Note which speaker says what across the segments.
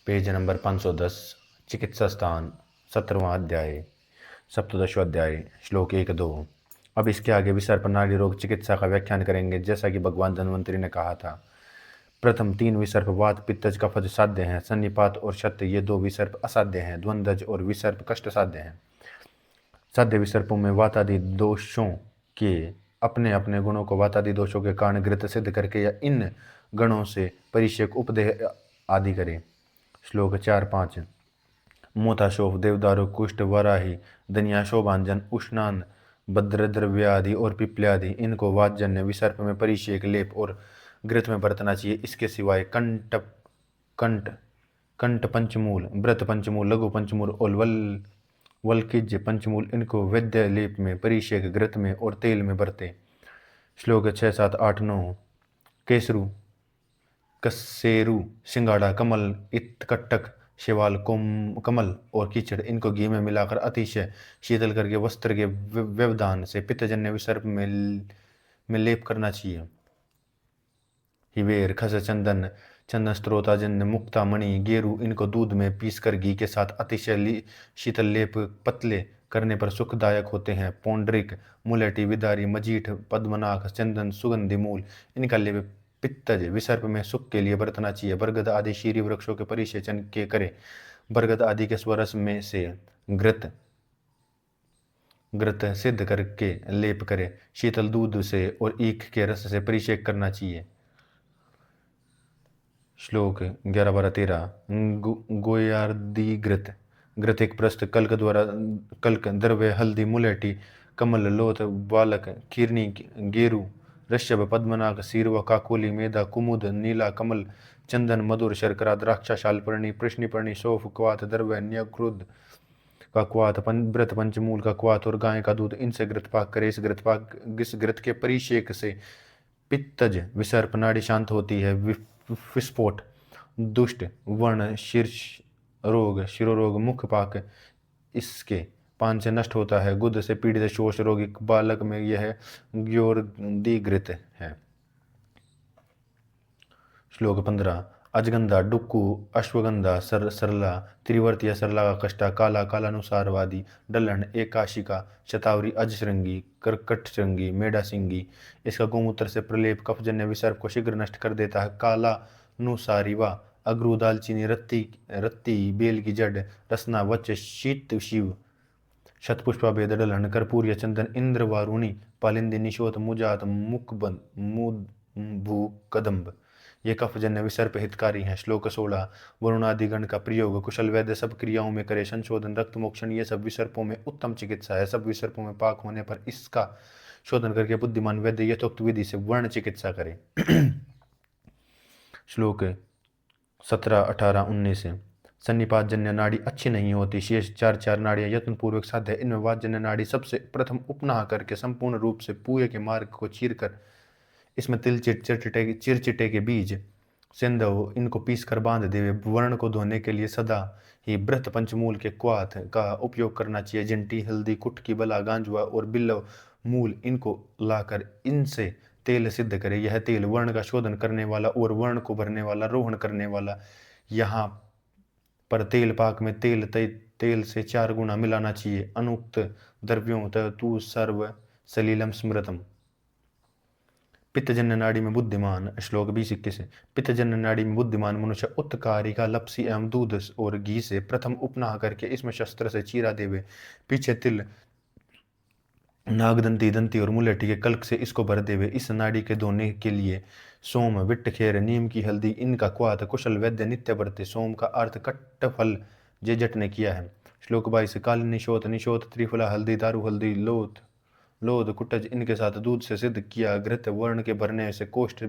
Speaker 1: Page number 510 चिकित्सा स्थान 17वां अध्याय 17वां अध्याय श्लोक 1-2। अब इसके आगे विसर्प नाड़ी रोग चिकित्सा का व्याख्यान करेंगे। जैसा कि भगवान धन्वंतरी ने कहा था, प्रथम 3 विसर्प वात पित्तज कफज साध्य हैं, सन्निपात और शत्य ये 2 विसर्प असाध्य हैं, द्वंद्वज और विसर्प कष्ट साध्य हैं। साध्य विसर्पों में वातादि दोषों के अपने अपने गुणों को वातादि दोषों के कारण घृत सिद्ध करके या इन गणों से परिषेक उपदेह आदि करे। श्लोक 4-5। मोताशोभ देवदारु कुष्ठ वराही दनिया शोभांजन उष्णान भद्रद्रव्यादि और पिप्ल्यादि इनको वातजन्य विसर्प में परिषेक लेप और घृत में बरतना चाहिए। इसके सिवाय कंठ कंठ कंठ पंचमूल, व्रत पंचमूल, लघु पंचमूल और वल्किज पंचमूल इनको वैद्य लेप में परिषेक घृत में और तेल में बरते। श्लोक 6-7-8-9। केसरू कसेरू सिंगाड़ा कमल इत्कटक शिवाल कमल और कीचड़ इनको घी में मिलाकर अतिशय शीतल करके वस्त्र के व्यवधान से पित्तजन्य विसर्प में लेप करना चाहिए। हिवेर खस चंदन चंदन स्त्रोताजन्य मुक्ता मणि गेरू इनको दूध में पीसकर घी के साथ अतिशय शीतल लेप पतले करने पर सुखदायक होते हैं। पौंड्रिक मुलेटी विदारी मजीठ पद्मनाख चंदन सुगंधि मूल इनका लेप पित्तज विसर्प में सुख के लिए बरतना चाहिए। बरगद आदि शीरी वृक्षों के परिसेचन के करे। बरगद आदि के स्वरस में से घृत सिद्ध करके लेप करे। शीतल दूध से और ईख के रस से परिषेक करना चाहिए। श्लोक 11-12-13। गोयार्दी घृत घृत एक प्रस्थ कल्क द्वारा कल्क द्रव्य हल्दी मुलेटी कमल लोथ बालक कीर्णी गेरू ऋषभ पद्मनाग सीरवा काकोली मेधा कुमुद नीला कमल चंदन मधुर शर्करा द्राक्षा शालपर्णी प्रश्निपर्णी सौफ क्वात द्रव्य न्यक्रुद का क्वात व्रत पंचमूल का क्वात और गाय का दूध इनसे घृत पाक करे। इस घृत के परिषेक से पित्तज विसर्प नाड़ी शांत होती है। विस्फोट दुष्ट वर्ण शीर्ष रोग शिरोरोग मुख पाक इसके पान से नष्ट होता है। गुद से पीड़ित शोष रोगी बालक में यह ग्योर्दीघृत है। श्लोक 15। अजगंधा डुक्कू अश्वगंधा सरला त्रिवर्तीय सरला का कष्टा काला कालानुसारवादी डल्हन एकाशिका शतावरी अजश्रृंगी कर्कटश्रृंगी मेढा सिंगी इसका गोमूत्र से प्रलेप कफजन्य विसर्प को शीघ्र नष्ट कर देता है। कालानुसारिवा अगरू दालचीनी रत्ती बेल की जड़ रसना वच शीत शिव शतपुष्पा भेद डल्हन कर्पूर्य चंदन इंद्र वारुणी पालिंदी निशोत मुजात मुकबंद भू कदम्ब ये कफजन्य विसर्प हितकारी हैं। श्लोक 16। वरुणादिगण का प्रयोग कुशल वैद्य सब क्रियाओं में करे। संशोधन रक्त मोक्षण ये सब विसर्पों में उत्तम चिकित्सा है। सब विसर्पों में पाक होने पर इसका शोधन करके बुद्धिमान वैद्य यथोक्त विधि से वर्ण चिकित्सा करे। श्लोक 17-18-19। सन्निपात जन्य नाड़ी अच्छी नहीं होती। शेष 4 नाड़ियां यत्न पूर्वक साध्य। इनमें वात जन्य नाड़ी सबसे प्रथम उपनाह करके संपूर्ण रूप से पूये के मार्ग को चीर कर इसमें तिल चिरचिटे के बीज सिंधव इनको पीस कर बांध देवे। वर्ण को धोने के लिए सदा ही व्रत पंचमूल के क्वाथ का उपयोग करना चाहिए। जंटी हल्दी कुटकी बला गांजुआ और बिल्लव मूल इनको लाकर इनसे तेल सिद्ध करे। यह तेल वर्ण का शोधन करने वाला और वर्ण को भरने वाला रोहण करने वाला। यहाँ पर तेल पाक में तेल से 4 गुना मिलाना चाहिए। अनुक्त द्रव्यों तु सर्व सलीलम स्मृतम। पित्तजन्य नाड़ी में बुद्धिमान। श्लोक 20-21। पित्तजन्य नाड़ी में बुद्धिमान मनुष्य उत्तकारिका लपसी एवं दूध और घी से प्रथम उपनाह करके इसमें शस्त्र से चीरा देवे। पीछे तिल नागदंती दंती और मुलेठी के कल्क से इसको भर देवे। इस नाड़ी के धोने के लिए सोम विट्टखेर नीम की हल्दी इनका क्वाथ कुशल वैद्य नित्य बरते। सोम का अर्थ कट्टफल जेजट ने किया है। श्लोक 22। काली निशोत त्रिफला हल्दी दारू हल्दी लोध कुटज इनके साथ दूध से सिद्ध किया घृत वर्ण के भरने से कोष्ठ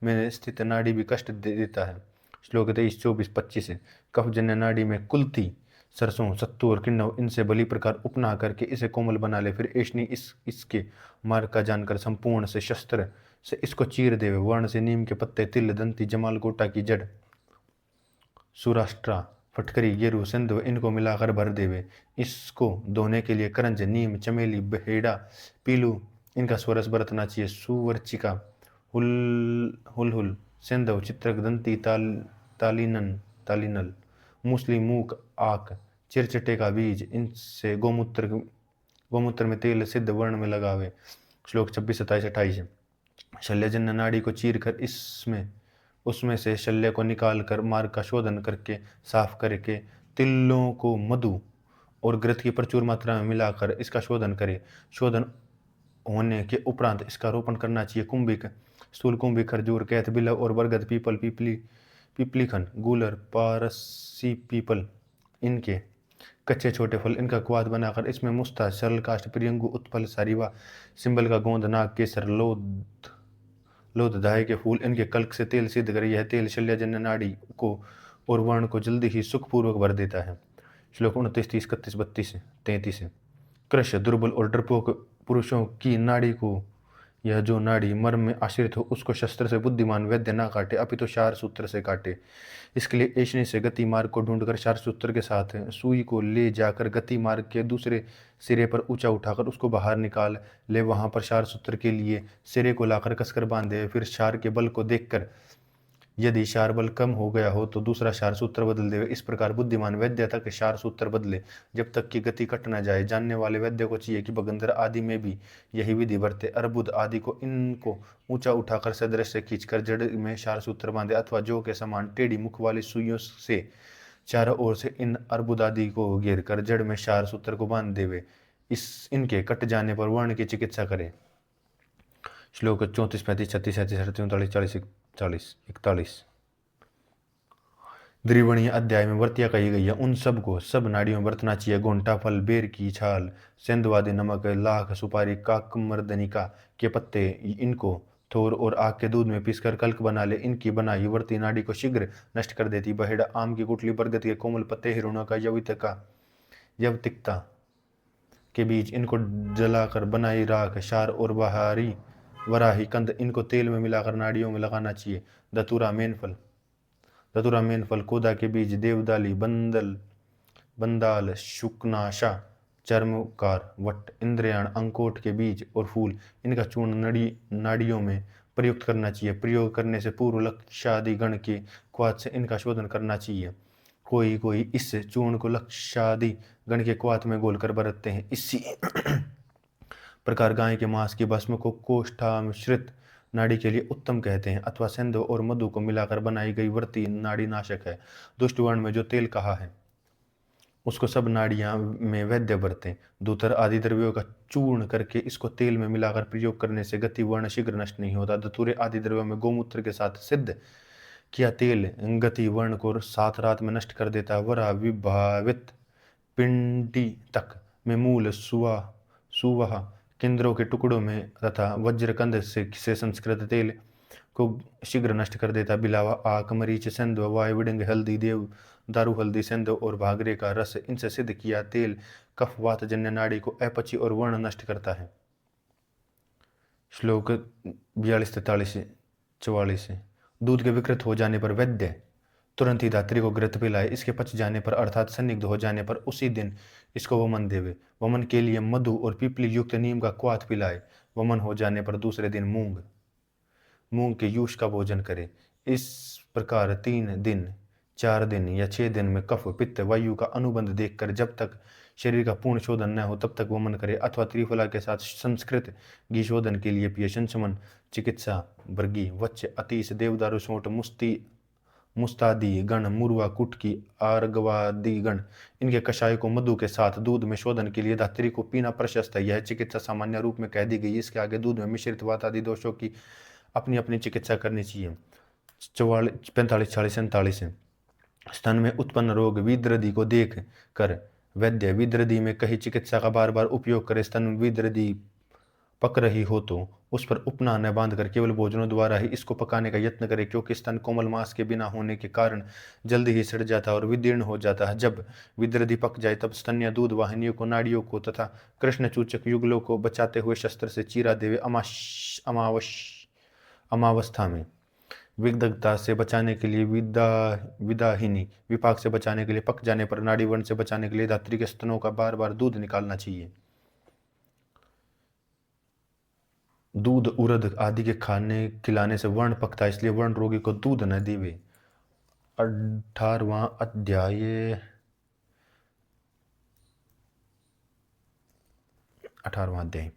Speaker 1: में स्थित नाड़ी भी कष्ट देता है। श्लोक 23-24-25। कफजन्य नाड़ी में कुलती सरसों सत्तू और किन्नव इनसे भली प्रकार उपनाह करके इसे कोमल बना ले। फिर ऐष्णी इसके मार्ग का जानकर संपूर्ण से शस्त्र से इसको चीर देवे। वर्ण से नीम के पत्ते तिल दंती जमाल गोटा की जड़ सुराष्ट्रा फटकरी गेरू सिंधु इनको मिलाकर भर देवे। इसको धोने के लिए करंज नीम चमेली बहेड़ा पीलू इनका स्वरस बरतना चाहिए। सुवर्चिका हुल सिंधु चित्रक दंती तालिनल मूसली, मूक, आक, चिरचिटे का बीज, इनसे गोमूत्र में तेल सिद्ध वर्ण में लगावे। श्लोक 26, 27, 28। शल्यजन्य नाड़ी को चीर कर उसमें से शल्य को निकाल कर मार्ग का शोधन करके साफ करके तिलों को मधु और घृत की प्रचुर मात्रा में मिलाकर इसका शोधन करे। शोधन होने के उपरांत इसका रोपण करना चाहिए। कुंभिक, स्थूल कुंभिक, खरजूर, कैथ, बिलव और बरगद, पीपल, पीपलीखन, गूलर, पारसी पीपल, इनके कच्चे छोटे फल, इनका क्वाथ बनाकर इसमें मुस्ता, सरल काष्ठ, प्रियंगु, उत्पल, सारिवा, सिंबल का गोंद, नाग, केसर, लोध, के फूल, इनके कल्क से तेल सिद्ध करे। यह तेल शल्यजन्य नाड़ी को और वर्ण को जल्दी ही सुखपूर्वक भर देता है। श्लोक 29, 30, 31, 32, 33। कृष्ण, दुर्बल और डरपोक पुरुषों की नाड़ी को, यह जो नाड़ी मर्म में आश्रित हो, उसको शस्त्र से बुद्धिमान वैद्य ना काटे, अपितु शार सूत्र से काटे। इसके लिए ऐशनी से गति मार्ग को ढूंढकर शार सूत्र के साथ सुई को ले जाकर गति मार्ग के दूसरे सिरे पर ऊंचा उठाकर उसको बाहर निकाल ले। वहां पर शार सूत्र के लिए सिरे को लाकर कसकर बांध दे। फिर शार के बल को देखकर यदि शार बल कम हो गया हो तो दूसरा शार सूत्र बदल दे। इस प्रकार बुद्धिमान वैद्य तक शार सूत्र बदले जब तक कि गति कट न जाए। जानने वाले वैद्य को चाहिए कि भगंदर आदि में भी यही विधि बरते। अर्बुद आदि को इनको ऊंचा उठाकर सदृश से खींचकर जड़ में शार सूत्र बांधे, अथवा जौ के समान टेढ़ी मुख वाली सुइयों से चारों ओर से इन अर्बुद आदि को घेर कर जड़ में शार सूत्र को बांध देवे। इनके कट जाने पर वर्ण की चिकित्सा करे। श्लोक 34, 35, 36, 37, 38, 39, 40, 41। द्विवणीय अध्याय में वर्तिया कही गई है। उन सब को सब नाड़ियों में बरतना चाहिए। घोंटा फल, बेर की छाल, सेंधवादी नमक, लाख, सुपारी, काकमर्दनिका के पत्ते, इनको थोर और आग के दूध में पीसकर कल्क बना ले। इनकी बनाई वर्ती नाड़ी को शीघ्र नष्ट कर देती। बहेड़ा, आम की गुठली, बरगद के कोमल पत्ते, हिरणों का यवतिकता के बीज, इनको जलाकर बनाई राख, शार और वराही कंद, इनको तेल में मिलाकर नाड़ियों में लगाना चाहिए। धतूरा, मेन फल, कोदा के बीज, देवदाली, बंदाल, शुकनाशा, चर्मकार, वट, इंद्रयाण, अंकोट के बीज और फूल, इनका चूर्ण नाड़ियों में प्रयुक्त करना चाहिए। प्रयोग करने से पूर्व लक्षादि गण के क्वाथ से इनका शोधन करना चाहिए। कोई इस चूर्ण को लक्षादि गण के क्वाथ में घोलकर बरतते हैं। इसी प्रकार गाय के मांस की भस्म को कोष्ठामिश्रित नाड़ी के लिए उत्तम कहते हैं, अथवा सेंधव और मधु को मिलाकर बनाई गई वर्ती नाड़ी नाशक है। दुष्ट वर्ण में जो तेल कहा है उसको सब नाड़ियां में वैद्य बरतें। दूतर आदि द्रव्यों का चूर्ण करके इसको तेल में मिलाकर प्रयोग करने से गति वर्ण शीघ्र नष्ट नहीं होता। धतूरे आदि द्रव्यों में गोमूत्र के साथ सिद्ध किया तेल गति वर्ण को 7 रात में नष्ट कर देता है। वरा विभावित पिंडी तक में मूल, सुवह, केंद्रों के टुकड़ों में तथा वज्रकंद से संस्कृत तेल को शीघ्र नष्ट कर देता। बिलावा, आक, मरीच, सेंधव, वाय, विडंग, हल्दी, दारू, हल्दी, सेंधव और भागरे का रस, इनसे सिद्ध किया तेल कफ वात जन्य नाड़ी को अपची और वर्ण नष्ट करता है। श्लोक 42, 43, 44। दूध के विकृत हो जाने पर वैद्य तुरंत ही धात्री को घृत पिलाए। इसके पच जाने पर अर्थात संदिग्ध हो जाने पर उसी दिन इसको वमन देवे। वमन के लिए मधु और पीपली युक्त नीम का क्वाथ पिलाए। वमन हो जाने पर दूसरे दिन मूंग के यूष का भोजन करे। इस प्रकार 3 दिन, 4 दिन या 6 दिन में कफ, पित्त, वायु का अनुबंध देखकर जब तक शरीर का पूर्ण शोधन न हो तब तक वमन करे, अथवा त्रिफला के साथ संस्कृत घी शोधन के लिए पिए। शंशमन, चिकित्सा, बर्गी, वच्च, अतीश, देवदारू, सोंठ, मुस्तादी गण, मुरवा, कुटकी, आर्गवादी गण, इनके कषाय को मधु के साथ दूध में शोधन के लिए धात्री को पीना प्रशस्त है। यह चिकित्सा सामान्य रूप में कह दी गई। इसके आगे दूध में मिश्रित वात आदि दोषों की अपनी अपनी चिकित्सा करनी चाहिए। 45, 46, 47। स्तन में उत्पन्न रोग विद्रदी को देख कर वैद्य विद्रदी में कही चिकित्सा का बार बार उपयोग करे। स्तन में विद्रदी पक रही हो तो उस पर उपना न बांध कर केवल भोजनों द्वारा ही इसको पकाने का यत्न करे, क्योंकि स्तन कोमल मांस के बिना होने के कारण जल्दी ही सड़ जाता है और विदीर्ण हो जाता है। जब विद्रदी पक जाए तब स्तन्य दूध वाहिनियों को, नाड़ियों को तथा कृष्णचूचक युगलों को बचाते हुए शस्त्र से चीरा देवे। अमावस्था में विदग्धता से बचाने के लिए विदाहिनी, विपाक से बचाने के लिए, पक जाने पर नाड़ी वर्ण से बचाने के लिए धात्री के स्तनों का बार बार दूध निकालना चाहिए। दूध, उड़द आदि के खाने खिलाने से वर्ण पकता है, इसलिए वर्ण रोगी को दूध न देवे। 18वां अध्याय 18वां अध्याय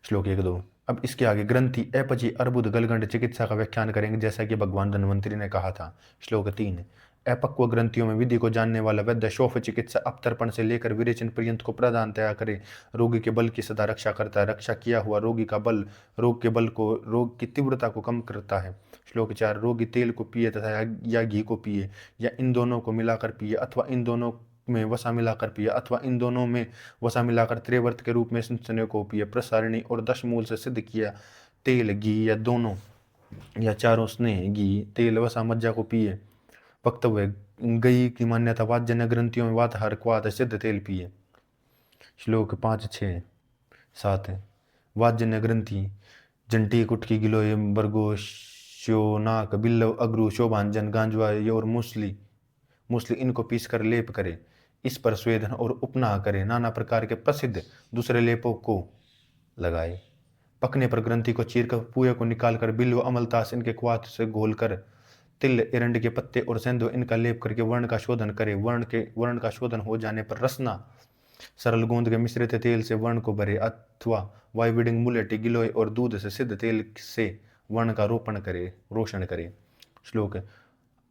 Speaker 1: श्लोक 1-2। अब इसके आगे ग्रंथि अपची अर्बुद गलगंड चिकित्सा का व्याख्यान करेंगे जैसा कि भगवान धन्वंतरि ने कहा था। श्लोक 3। अपक्व ग्रंथियों में विधि को जानने वाला वैद्य शोफ चिकित्सा अपतर्पण से लेकर विरेचन पर्यंत को प्रदानतया करे, रोगी के बल की सदा रक्षा करता है। रक्षा किया हुआ रोगी का बल रोग के बल को, रोग की तीव्रता को कम करता है। श्लोक 4। रोगी तेल को पिए तथा या घी को पिए, या इन दोनों को मिलाकर पिए, अथवा इन दोनों में वसा मिलाकर पिए, अथवा इन दोनों में वसा मिलाकर त्रिवर्त के रूप में सिंचने को पिए। प्रसारिणी और 10 मूल से सिद्ध किया तेल घी या दोनों या चारों स्नेह घी तेल वसा मज्जा को पिए। वक्तव्य गई की मान्यता वातजन्य ग्रंथियों में वातहार क्वात सिद्ध तेल पिए। श्लोक 5, 6, 7। वातजन्य ग्रंथि जंटी कुटकी गिलोय बरगो श्योनाक बिल्लव अग्रु शोभांजन गांजवा और मूसली इनको पीस कर लेप करे, इस पर स्वेदन और उपनाह करे, नाना प्रकार के प्रसिद्ध दूसरे लेपों को लगाए। पकने पर ग्रंथि को चीर कर पुए को निकालकर बिल्व अमलतास इनके क्वाथ से घोलकर तिल एरंड के पत्ते और सेंधो इनका लेप करके वर्ण का शोधन करे। वर्ण का शोधन हो जाने पर रसना सरल गोंद के मिश्रित तेल से वर्ण को भरे, अथवा वाइविडिंग मुलेटी गिलोय और दूध से सिद्ध तेल से वर्ण का रोशन करे। श्लोक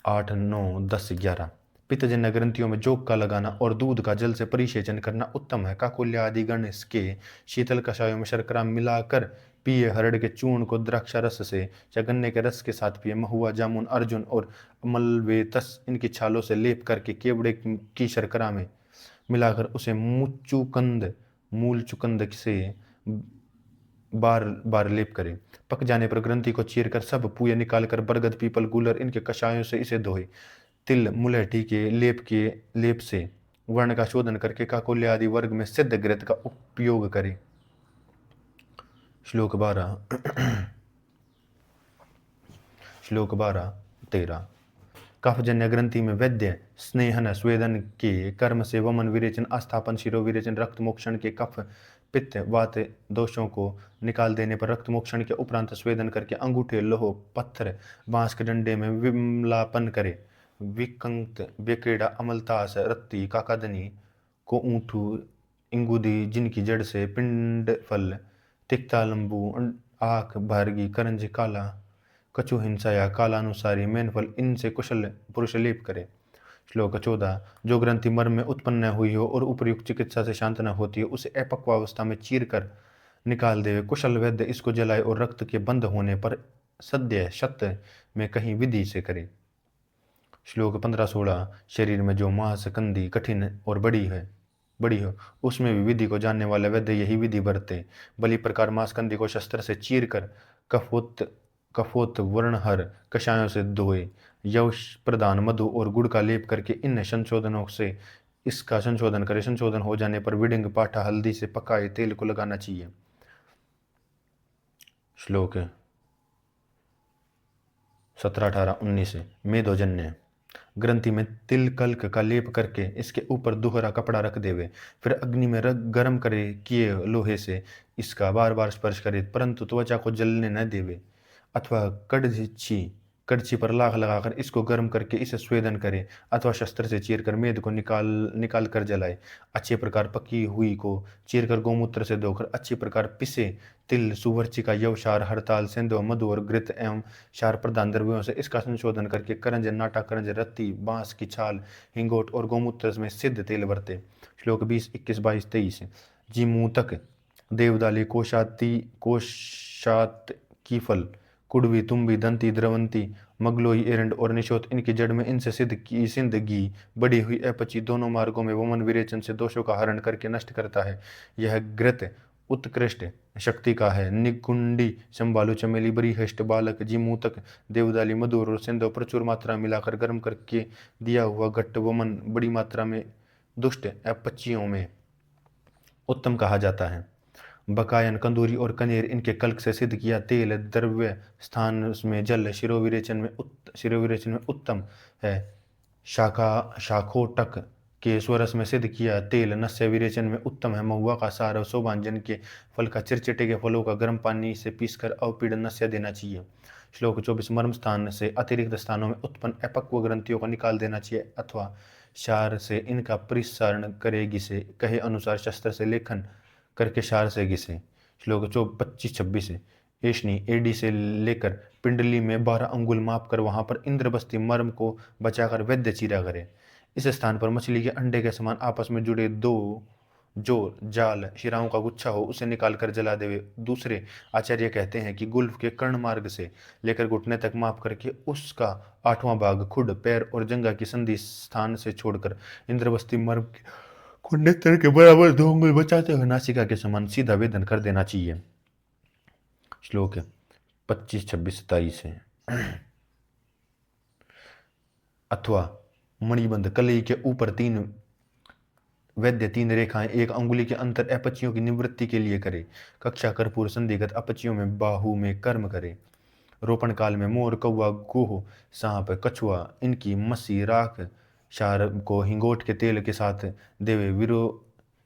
Speaker 1: 8, 9, 10, 11। पित्तजन्य ग्रंथियों में जोक का लगाना और दूध का जल से परिसेचन करना उत्तम है। काकुल्य आदि गण के शीतल कषायों में शर्करा मिलाकर पिए, हरड़ के चूर्ण को द्राक्षा रस से या गन्ने के रस के साथ पिए। महुआ, जामुन, अर्जुन और मलवेतस इनकी छालों से लेप करके केवड़े की शर्करा में मिलाकर उसे मूल चुकंद से बार बार लेप करें। पक जाने पर ग्रंथि को चीरकर सब पुए निकालकर बरगद, पीपल, गूलर इनके कषायों से इसे धोए। तिल मुलेठी के लेप से वर्ण का शोधन करके काकोल्य आदि वर्ग में सिद्ध घृत का उपयोग करें। श्लोक 12, 13। कफजन्य ग्रंथि में वैद्य स्नेहन स्वेदन के कर्म से वमन, विरेचन, आस्थापन, शिरो विरेचन, रक्त मोक्षण के कफ पित्त वात दोषों को निकाल देने पर रक्त मोक्षण के उपरांत स्वेदन करके अंगूठे, लोह, पत्थर, बांस के डंडे में विमलापन करे। विकंत, बेकेड़ा, अमलतास, रत्ती, काकादनी को ऊँटू, इंगुदी जिनकी जड़ से पिंड फल, तिक्ता लंबू, आख, भारगी, करंज, काला कछु हिंसा या कालानुसारी मैनफल इनसे कुशल पुरुष लेप करे। श्लोक 14। जो ग्रंथि मर्म में उत्पन्न न हुई हो और उपयुक्त चिकित्सा से शांत न होती है उसे अपक्वावस्था में चीर कर निकाल देवे। कुशल वैद्य इसको जलाए और रक्त के बंद होने पर सद्य शत में कहीं विधि से करे। श्लोक 15, 16। शरीर में जो मांस कंदी कठिन और बड़ी हो उसमें भी विधि को जानने वाले वैद्य यही विधि बरते। बलि प्रकार मांस कंदी को शस्त्र से चीर कर कफोत वर्णहर कषायों से धोए, यौश प्रदान मधु और गुड़ का लेप करके इन संशोधनों से इसका संशोधन करे। संशोधन हो जाने पर विडिंग, पाठा, हल्दी से पकाए तेल को लगाना चाहिए। श्लोक 17, 18, 19। मेदोजन्य ग्रंथि में तिल कल्क का लेप करके इसके ऊपर दोहरा कपड़ा रख देवे, फिर अग्नि में गर्म करे किए लोहे से इसका बार बार स्पर्श करे, परंतु त्वचा को जलने न देवे। अथवा कड़छी पर लाख लगाकर इसको गर्म करके इसे स्वेदन करे, अथवा शस्त्र से चीरकर मेद को निकाल कर जलाए। अच्छे प्रकार पकी हुई को चीरकर गोमूत्र से धोकर अच्छी प्रकार पिसे तिल, सुवर्चिका, यवसार, हड़ताल, सेंधव, मधु और घृत एवं क्षार प्रधान द्रव्यों से इसका संशोधन करके करंज, नाटा करंज, रत्ती, बांस की छाल, हिंगोट और गोमूत्र में सिद्ध तेल बरते। श्लोक 20, 21, 22, 23। जीमूतक, देवदाली, कोशात की फल, कुड़वी, तुम्बी, दंती, द्रवंती, मगलोई, एरंड और निशोत इनकी जड़ में इनसे सिंध घी बड़ी हुई अपची दोनों मार्गों में वमन विरेचन से दोषों का हरण करके नष्ट करता है। यह घृत उत्कृष्ट शक्ति का है। निकुंडी, संबालु, चमेली, बरीहष्ट, बालक, जीमूतक, देवदाली, मधुर और सिंधु प्रचुर मात्रा मिलाकर गर्म करके दिया हुआ घट्ट वमन बड़ी मात्रा में दुष्ट अपचियों में उत्तम कहा जाता है। बकायन, कंदूरी और कनेर इनके कल्क से सिद्ध किया तेल द्रव्य स्थान में जल शिरोविरेचन में उत्तम है। शाखोटक के स्वरस में सिद्ध किया तेल नस्य विरेचन में उत्तम है। महुआ का सार, शोभांजन के फल का, चिरचिटे के फलों का गर्म पानी से पीसकर अवपीड़न नस्य देना चाहिए। श्लोक 24 मर्म स्थान से अतिरिक्त स्थानों में उत्पन्न अपक्व ग्रंथियों को निकाल देना चाहिए अथवा क्षार से इनका परिसरण करे घिसे, कहे अनुसार शस्त्र से लेखन करके क्षार से घिसे। श्लोक 25-26 ऐष्णी एडी से लेकर पिंडली में 12 अंगुल माप कर वहां पर इंद्रबस्ती मर्म को बचाकर वैद्य चीरा करे। इस स्थान पर मछली के अंडे के समान आपस में जुड़े दो जो जाल शिराओं का गुच्छा हो उसे निकाल कर जला देवे। दूसरे आचार्य कहते हैं कि गुल्फ के कर्ण मार्ग से लेकर घुटने तक माप करके उसका 8वां भाग खुड पैर और जंगा की संधि स्थान से छोड़कर इंद्रबस्ती मर्म को नेत्र के बराबर 2 अंगुल बचाते हुए नासिका के समान सीधा वेदन कर देना चाहिए। श्लोक 25-26-27 है। अथवा मणिबंध कलई के ऊपर 3 वैद्य 3 रेखाएं 1 अंगुली के अंतर अपचियों की निवृत्ति के लिए करे। कक्षा कर्पूर संधिगत अपचियों में बाहु में कर्म करे। रोपण काल में मोर कौवा गोह सांप कछुआ इनकी मसी राख क्षार को हिंगोट के तेल के साथ देवे।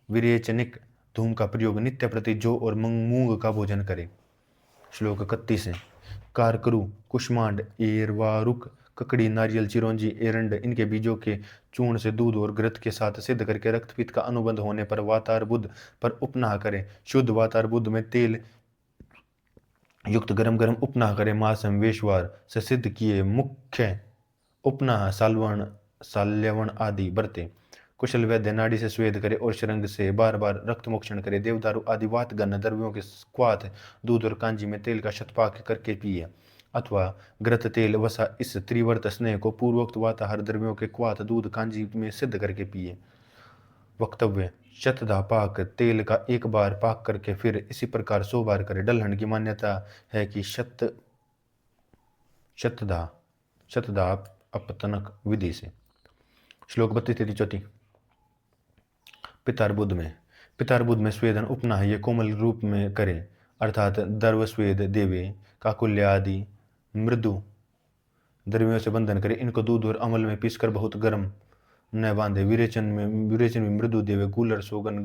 Speaker 1: विरेचनिक धूम का प्रयोग नित्य प्रति जौ और मूंग का भोजन करे। श्लोक 31 है। कारकरु कुष्मांड एरवारुक ककड़ी नारियल चिरौंजी एरंड इनके बीजों के चूर्ण से दूध और घृत के साथ सिद्ध करके रक्तपित्त का अनुबंध होने पर वातारबुद्ध पर उपनाह करे। शुद्ध वातारबुद्ध में तेल युक्त गरम गरम उपनाह करे। मासम वेशवार से सिद्ध किए मुख्य उपनाह साल्यवण आदि बरते। कुशल वैद्य नाड़ी से स्वेद करे और शरंग से बार बार रक्त मोक्षण करे। देवदारू आदि वात गण द्रव्यों के क्वाथ दूध और कांजी में तेल का शतपाक करके पिए अथवा घृत तेल वसा इस त्रिवर्त स्नेह को पूर्वोक्त वाताहार द्रव्यों के क्वाथ दूध कांजी में सिद्ध करके पिए। वक्तव्य शतधा पाक तेल का एक बार पाक करके फिर इसी प्रकार 100 बार करे। डल्हन की मान्यता है कि शतधा अपतनक विधि से। श्लोक 32-34 पितार्बुद में स्वेदन उपनाह ये कोमल रूप में करे अर्थात दर्व स्वेद देवे। काकुल्य आदि मृदु द्रव्यों से बंधन करे। इनको दूध और अमल में पीसकर बहुत गर्म न बांधे। विरेचन में मृदु देवे। गूलर सोगन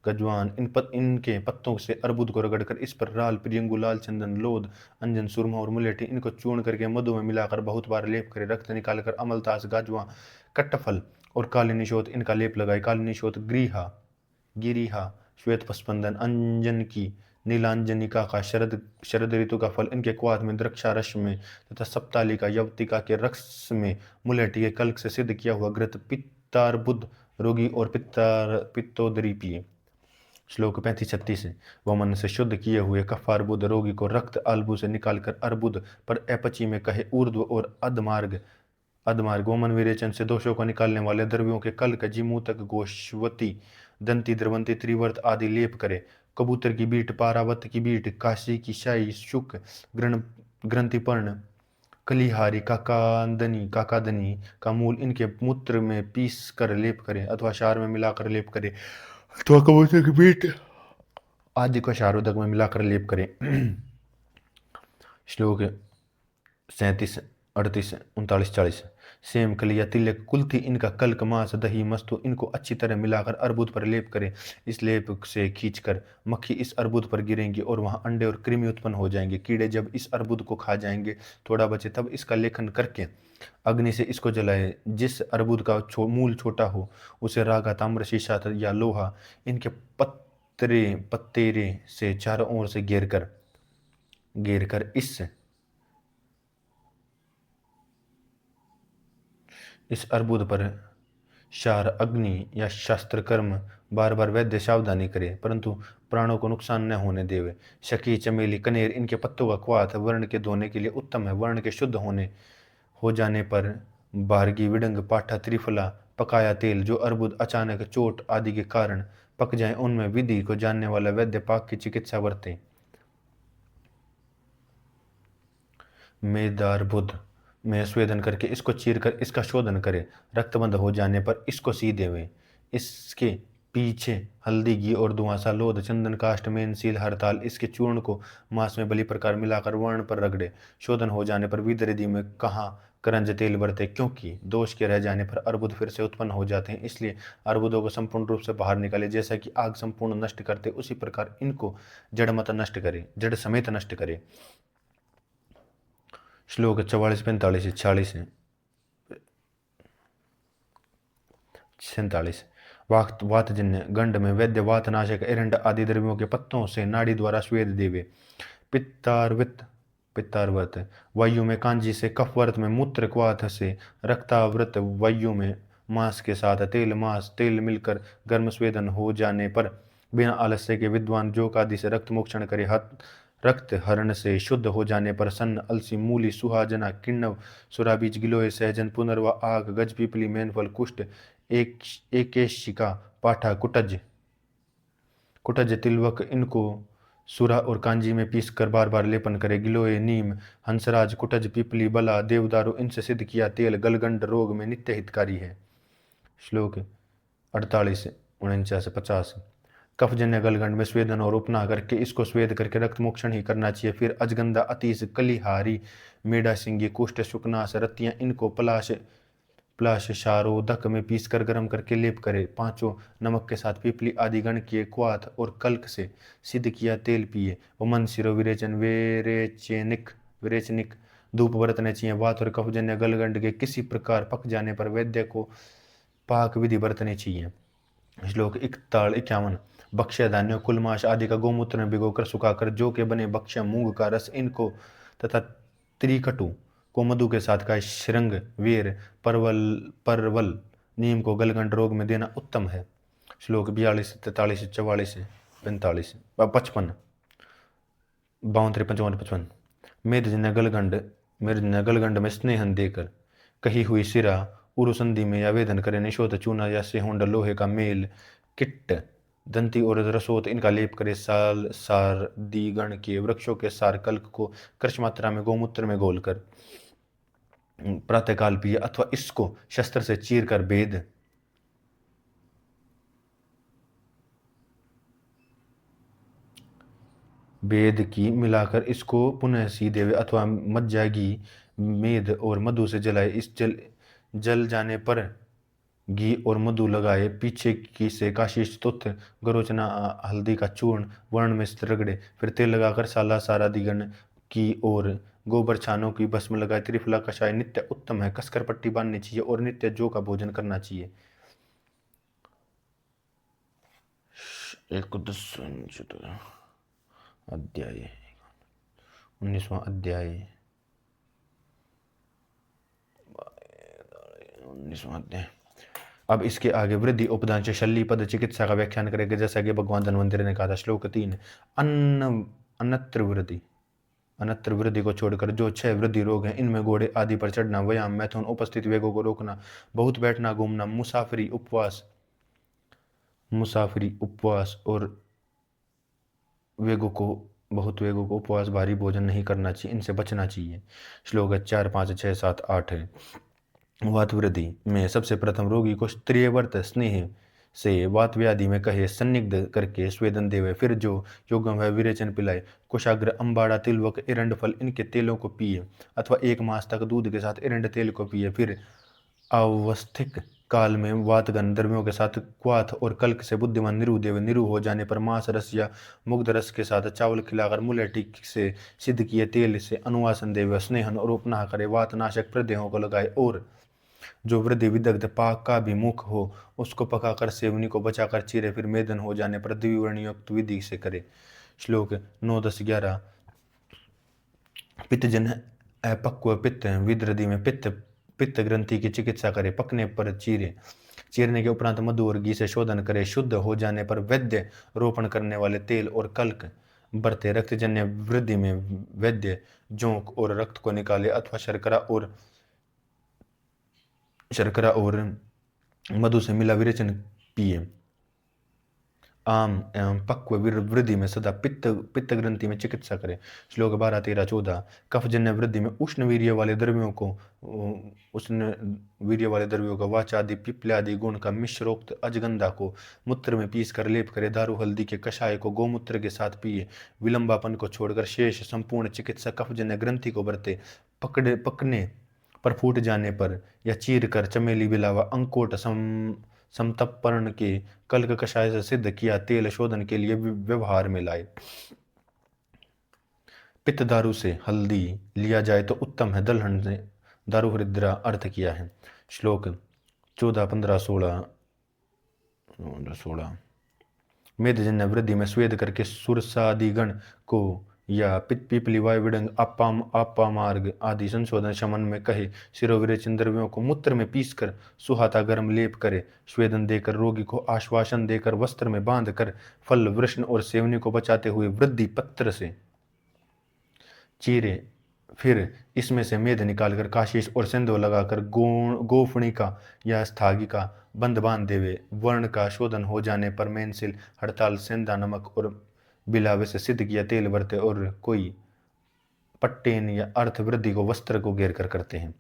Speaker 1: गजवान इनके पत्तों से अर्बुद को रगड़कर इस पर राल प्रियंगु लाल चंदन लोध अंजन सुरमा और मुलेठी इनको चूर्ण करके मधु में मिलाकर बहुत बार लेप करे। रक्त निकालकर अमलतास गाजवा कट्टफल और काली निशोत इनका लेप लगाए। काली निशोत गिरिहा श्वेत पस्पंदन अंजन की नीलांजनिका का शरद ऋतु का फल इनके क्वाथ में द्रक्षारस में तथा सप्तालिका यवतिका के रक्स में मुलेठी के कल्क से सिद्ध किया हुआ घृत पित्तार्बुद रोगी और पित्तोदरी पिए। श्लोक 35-36 वमन से शुद्ध किए हुए कफार्बुद रोगी को रक्त आल्बु से निकालकर अर्बुद पर अपची में कहे। ऊर्ध्व और अधमार्ग वमन विरेचन से दोषों को निकालने वाले द्रव्यों के कल्क जिमूतक गोश्वती दंती द्रवंती त्रिवर्त आदि लेप करे। कबूतर की बीट पारावत की बीट काशी की शाही शुक ग्रंथिपर्ण कलिहारी काकादनी का मूल इनके मूत्र में पीस कर लेप करे अथवा क्षार में मिलाकर लेप करे अथवा कबूतर की बीट आदि को क्षारोदक में मिलाकर लेप करे। श्लोक 37-38-39 सेम कलिया तिलक कुल्थी इनका कल्क मांस दही मस्तु इनको अच्छी तरह मिलाकर अर्बुद पर लेप करे। इस लेप से खींचकर मक्खी इस अर्बुद पर गिरेंगी और वहां अंडे और कृमि उत्पन्न हो जाएंगे। कीड़े जब इस अर्बुद को खा जाएंगे थोड़ा बचे तब इसका लेखन करके अग्नि से इसको जलाए। जिस अर्बुद का मूल छोटा हो उसे रागा ताम्र शीशा या लोहा इनके पत्तेरे से चारों ओर से घेर कर इस अर्बुद पर क्षार अग्नि या शास्त्र कर्म बार बार वैद्य सावधानी करे परंतु प्राणों को नुकसान न होने देवे। शकी चमेली कनेर इनके पत्तों का क्वाथ वर्ण के धोने के लिए उत्तम है। वर्ण के शुद्ध हो जाने पर बारगी विडंग पाठा त्रिफला पकाया तेल जो अर्बुद अचानक चोट आदि के कारण पक जाए उनमें विधि को जानने वाला वैद्य पाक की चिकित्सा बरते। मेदार्बुद में स्वेदन करके इसको चीर कर इसका शोधन करे। रक्तबंध हो जाने पर इसको सी देवे। इसके पीछे हल्दी घी और धुआंसा लोध चंदन काष्ठ मेनसील हरताल इसके चूर्ण को मांस में बलि प्रकार मिलाकर वर्ण पर रगड़े। शोधन हो जाने पर विदरिधि में कहाँ करंज तेल बरते क्योंकि दोष के रह जाने पर अर्बुद फिर से उत्पन्न हो जाते हैं। इसलिए अर्बुदों को संपूर्ण रूप से बाहर निकाले। जैसा कि आग संपूर्ण नष्ट करते उसी प्रकार इनको जड़ समेत नष्ट करे। श्लोक 44, 45, 46, 47। वातजन्य गंड में वैद्य वातनाशक एरंड आदि द्रव्यों के पत्तों से नाड़ी द्वारा स्वेद देवे। पित्तार्वत वायु में कांजी से, कफवर्त में मूत्र क्वाथ से, रक्तावृत वायु में मांस के साथ तेल मांस तेल मिलकर गर्म स्वेदन हो जाने पर बिना आलस्य के विद्वान जोक आदि से रक्त मोक्षण करे। रक्त हरण से शुद्ध हो जाने पर सन्न अलसी मूली सुहाजना किण्णव सुराबीज गिलोय सहजन पुनर्वा आग गज पीपली मैनफल कुष्ठ एकेशिका पाठा कुटज कुटज तिलवक इनको सुरा और कांजी में पीस कर बार बार लेपन करे। गिलोय नीम हंसराज कुटज पीपली बला देवदारू इनसे सिद्ध किया तेल गलगंड रोग में नित्य हितकारी है। श्लोक 48, 49, 50। कफजन्य गलगंड में स्वेदन और उपनाह करके इसको स्वेद करके रक्त मोक्षण ही करना चाहिए। फिर अजगंधा अतीस कलिहारी मेढा सिंगी कुष्ठ शुकनाश रतियां इनको प्लाश शारोदक में पीसकर गर्म करके लेप करे। पांचों नमक के साथ पीपली आदि गण किए क्वाथ और कल्क से सिद्ध किया तेल पिए। वमन सिरो विरेचन विरेचनिक धूप बरतने चाहिए। वात और कफजन्य गलगंड के किसी प्रकार पक जाने पर वैद्य को पाक विधि बरतनी चाहिए। श्लोक 51। भक्ष्य धान्य कुलमाश आदि का गोमूत्र में भिगोकर सुखाकर जो के बने भक्ष्य मूंग का रस इनको तथा त्रिकटु को मधु के साथ का श्रृंग वीर परवल नीम को गलगंड रोग में देना उत्तम है। श्लोक 42, 43, 44, 45, 55, 52, 53, 55। मेद गलगंड में स्नेहन देकर कही हुई सिरा उरुसंधि में या वेदन करे। निशोत चूना या सेहोंड लोहे का मेल किट्ट दंती और रसोत इनका लेप करे। साल सार दीगण के वृक्षों के सार कल्क को कृष मात्रा में गोमूत्र में घोलकर प्रातःकाल पिए अथवा इसको शस्त्र से चीर कर बेद की मिलाकर इसको पुनः सी देवे अथवा मज्जा घी मेद और मधु से जलाए। इस जल जाने पर घी और मधु लगाए। पीछे की से काशी स्तुत गरोचना हल्दी का चूर्ण वर्ण में रगड़े। फिर तेल लगाकर साला सारा दिगन की और गोबर छानों की भस्म लगाए। त्रिफला कषाय नित्य उत्तम है। कसकर पट्टी बांधनी चाहिए और नित्य जौ का भोजन करना चाहिए। 19वां अध्याय 19वां अध्याय 19वां अध्याय। अब इसके आगे वृद्धि उपदांश शल्य पद चिकित्सा का व्याख्यान करेंगे जैसा कि भगवान धन्वंतरि ने कहा था। श्लोक 3। अनत्र वृद्धि को छोड़कर जो 6 वृद्धि रोग हैं इनमें घोड़े आदि पर चढ़ना व्यायाम मैथुन उपस्थित वेगों को रोकना बहुत बैठना घूमना मुसाफिरी उपवास और बहुत वेगों को उपवास भारी भोजन नहीं करना चाहिए। इनसे बचना चाहिए। श्लोक 4, 5, 6, 7, 8 है। वात वृद्धि में सबसे प्रथम रोगी को स्त्रीयवर्त स्नेह से वात व्याधि में कहे सन्निग्ध करके स्वेदन देवे। फिर जो योगम है विरेचन पिलाए। कुशाग्र अम्बाड़ा तिलवक एरंड फल इनके तेलों को पिए अथवा 1 मास तक दूध के साथ एरंड तेल को पिए। फिर अवस्थिक काल में वातगन द्रव्यों के साथ क्वाथ और कल्क से बुद्धिमान निरु देवे। निरु हो जाने पर मांस रस या मुग्ध रस के साथ चावल खिलाकर मुलेठी से सिद्ध किए तेल से अनुवासन देवे। स्नेहन और उपनाह करे। वात नाशक प्रदेहों को लगाए और जो वृद्धि विदग्ध पाक का भी मुख हो उसको पकाकर सेवनी को बचाकर चीरे। फिर मेदन हो जाने पर द्विवर्णयुक्त विधि से करे। श्लोक 9, 10, 11। पित्तजन अपक्व पित्त विदृधि में पित्त ग्रंथि की चिकित्सा करे। पकने पर चीरने के उपरांत मधु और घी से शोधन करे। शुद्ध हो जाने पर वैद्य रोपण करने वाले तेल और कल्क बरते। रक्तजन्य वृद्धि में वैद्य जोंक और रक्त को निकाले अथवा शर्करा और मधु से मिला विरेचन पिए। आम एवं पक्व वृद्धि में सदा पित्त ग्रंथि में चिकित्सा करे। श्लोक 12, 13, 14। कफजन्य वृद्धि में उष्ण वीर्य वाले द्रव्यों का वाचादि पिप्पलादि गुण का मिश्रोक्त अजगंधा को मूत्र में पीस कर लेप करे। दारू हल्दी के कषाय को गोमूत्र के साथ पिए। विलंबापन को छोड़कर शेष संपूर्ण चिकित्सा कफजन्य ग्रंथि को बरते। पकने पर फूट जाने पर या चीर कर चमेली बिलावा अंकोट समतपर्ण के कल्क कषाय से सिद्ध किया तेल शोधन के लिए व्यवहार में लाए। पित्त दारू से हल्दी लिया जाए तो उत्तम है, दलहन ने दारू हरिद्रा अर्थ किया है। श्लोक 14, 15, 16, 16। मेदजन्य वृद्धि में स्वेद करके सुरसादिगण को या पिपली वायुविडंग अपामार्ग आदि संशोधन शमन में कहे। शिरोविरेचन द्रव्यों को मूत्र में पीसकर सुहाता गर्म लेप करे, स्वेदन देकर रोगी को आश्वासन देकर वस्त्र में बांध कर फल वृष्ण और सेवनी को बचाते हुए वृद्धि पत्र से चीरे, फिर इसमें से मेद निकालकर काशीस और सिंधु लगाकर गोफणिका या स्थागिका बंद बांध देवे। वर्ण का शोधन हो जाने पर मेनसिल, हड़ताल, सेंधा नमक और बिलावे से सिद्ध किया तेल बरते और कोई पट्टेन या अर्थ वृद्धि को वस्त्र को घेर कर करते हैं।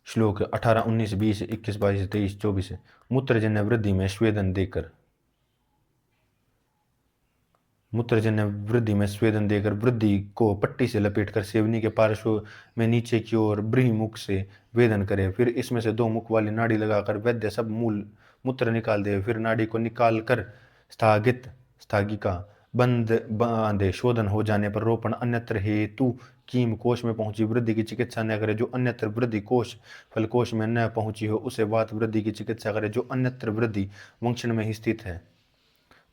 Speaker 1: श्लोक 18, 19, 20, 21, 22, 23, 24। मूत्रजन्य वृद्धि में स्वेदन देकर वृद्धि को पट्टी से लपेटकर सेवनी के पार्श्व में नीचे की ओर बृहमुख से वेदन करे, फिर इसमें से 2 मुख वाली नाड़ी लगाकर वैद्य सब मूल मूत्र निकाल दे, फिर नाड़ी को निकाल कर स्थागिका बंद बांधे। शोधन हो जाने पर रोपण अन्यत्र हेतु कीम कोश में पहुंची वृद्धि की चिकित्सा न करे। जो अन्यत्र वृद्धि कोश फलकोश में न पहुंची हो उसे वात वृद्धि की चिकित्सा करे। जो अन्यत्र वृद्धि वंक्षण में ही स्थित है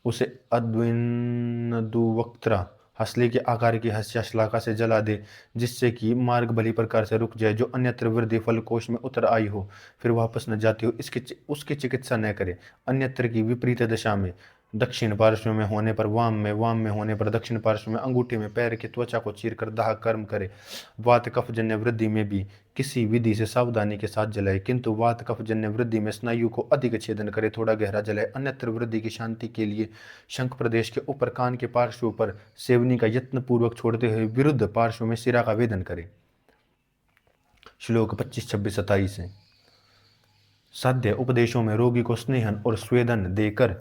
Speaker 1: उसे अद्विन्दुवक्त्रा हंसली के आकार की हंसिया श्लाका से जला दे, जिससे कि मार्ग भली प्रकार से रुक जाए। जो अन्यत्र वृद्धि फलकोश में उतर आई हो फिर वापस न जाती हो उसकी चिकित्सा न करे। अन्यत्र की विपरीत दशा में दक्षिण पार्श्व में होने पर वाम में होने पर दक्षिण पार्श्व में अंगूठे में पैर की त्वचा को चीर कर दाह कर्म करे। वात कफजन्य वृद्धि में भी किसी विधि से सावधानी के साथ जलाए, किंतु वात कफजन्य वृद्धि में स्नायु को अधिक छेदन करे, थोड़ा गहरा जलाए। अन्यत्र वृद्धि की शांति के लिए शंख प्रदेश के ऊपर कान के पार्श्व पर सेवनी का यत्न पूर्वक छोड़ते हुए विरुद्ध पार्श्व में सिरा का वेदन करे। श्लोक 25, 26, 27। साध्य उपदेशों में रोगी को स्नेहन और स्वेदन देकर